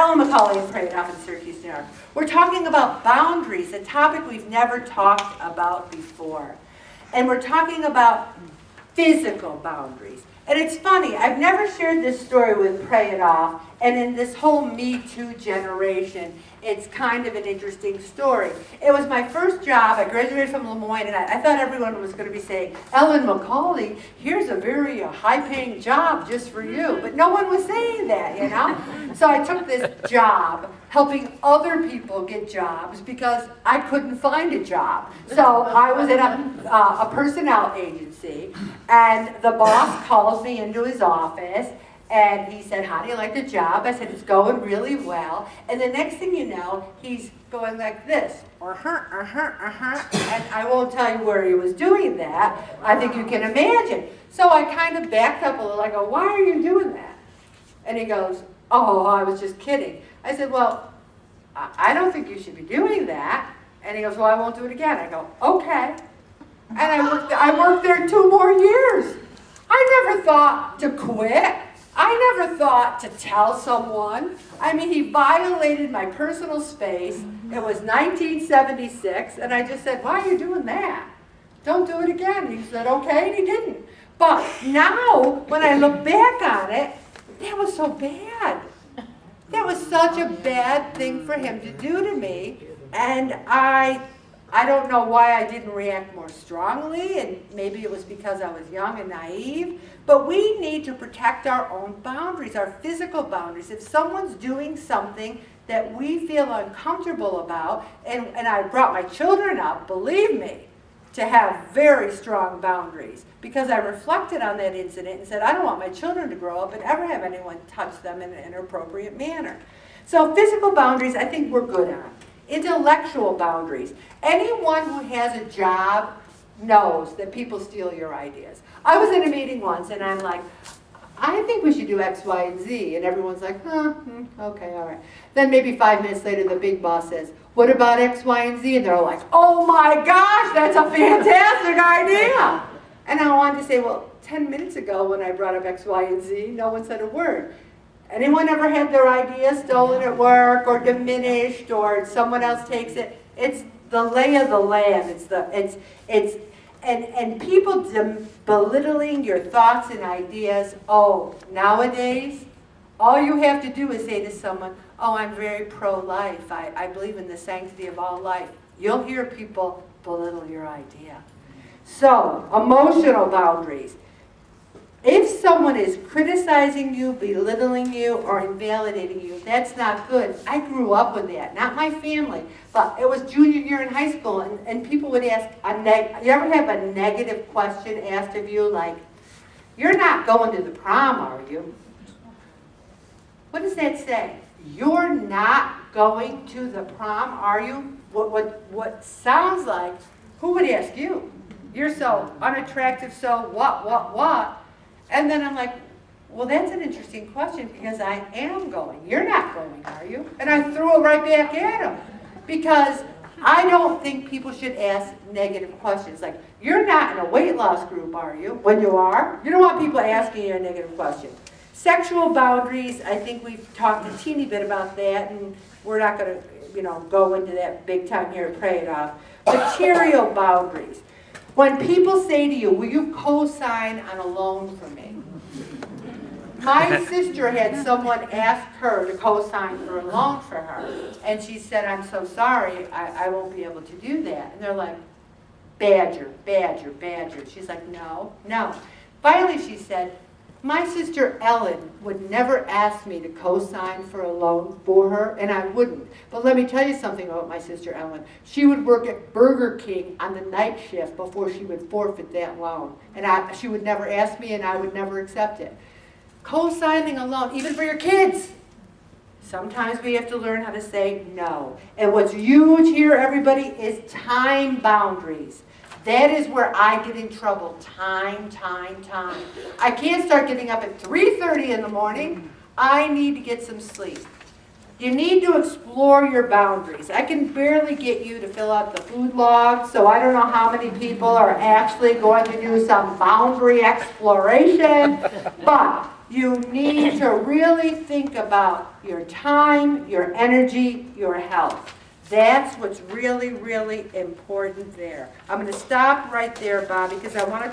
Ellen McCauley and Pray It Off in Syracuse, New York. We're talking about boundaries, a topic we've never talked about before. And we're talking about physical boundaries. And it's funny, I've never shared this story with Pray It Off, and in this whole Me Too generation, it's kind of an interesting story. It was my first job. I graduated from Lemoyne, and I thought everyone was going to be saying, Ellen McCauley, here's a very high-paying job just for you. But no one was saying that, you know? So I took this job helping other people get jobs because I couldn't find a job. So I was at a personnel agency, and the boss calls me into his office, and he said, how do you like the job? I said, it's going really well. And the next thing you know, he's going like this. And I won't tell you where he was doing that. I think you can imagine. So I kind of backed up a little. I go, why are you doing that? And he goes, oh, I was just kidding. I said, well, I don't think you should be doing that. And he goes, well, I won't do it again. I go, okay. And I worked there 2 more years. I never thought to quit. I never thought to tell someone. I mean, he violated my personal space. It was 1976, and I just said, why are you doing that? Don't do it again. He said, okay, and he didn't. But now, when I look back on it, that was so bad. That was such a bad thing for him to do to me, and I don't know why I didn't react more strongly, and maybe it was because I was young and naive, but we need to protect our own boundaries, our physical boundaries. If someone's doing something that we feel uncomfortable about, and I brought my children up, believe me, to have very strong boundaries, because I reflected on that incident and said, I don't want my children to grow up and ever have anyone touch them in an inappropriate manner. So physical boundaries, I think we're good on. Intellectual boundaries. Anyone who has a job knows that people steal your ideas. I was in a meeting once and I'm like, I think we should do X, Y, and Z. And everyone's like, okay, all right. Then maybe 5 minutes later, the big boss says, what about X, Y, and Z? And they're all like, oh my gosh, that's a fantastic idea. And I wanted to say, well, 10 minutes ago when I brought up X, Y, and Z, no one said a word. Anyone ever had their idea stolen at work or diminished or someone else takes it? It's the lay of the land. And people belittling your thoughts and ideas. Oh, nowadays, all you have to do is say to someone, oh, I'm very pro-life. I believe in the sanctity of all life. You'll hear people belittle your idea. So, emotional boundaries. If someone is criticizing you, belittling you, or invalidating you, that's not good. I grew up with that. Not my family, but it was junior year in high school, and people would ask, you ever have a negative question asked of you, like, you're not going to the prom, are you? What does that say? You're not going to the prom, are you? What sounds like, who would ask you? You're so unattractive, so what? And then I'm like, well, that's an interesting question because I am going. You're not going, are you? And I threw it right back at him because I don't think people should ask negative questions. Like, you're not in a weight loss group, are you? When you are, you don't want people asking you a negative question. Sexual boundaries, I think we've talked a teeny bit about that, and we're not going to, go into that big time here and Pray It Off. Material boundaries. When people say to you, will you co-sign on a loan for me? My sister had someone ask her to co-sign for a loan for her. And she said, I'm so sorry, I won't be able to do that. And they're like, badger. She's like, no. Finally she said, my sister Ellen would never ask me to co-sign for a loan for her, and I wouldn't. But let me tell you something about my sister Ellen. She would work at Burger King on the night shift before she would forfeit that loan. And she would never ask me, and I would never accept it. Co-signing a loan, even for your kids. Sometimes we have to learn how to say no. And what's huge here, everybody, is time boundaries. That is where I get in trouble. Time. I can't start getting up at 3:30 in the morning. I need to get some sleep. You need to explore your boundaries. I can barely get you to fill out the food log, so I don't know how many people are actually going to do some boundary exploration. But You need to really think about your time, your energy, your health. That's what's really, really important there. I'm going to stop right there, Bob, because I want to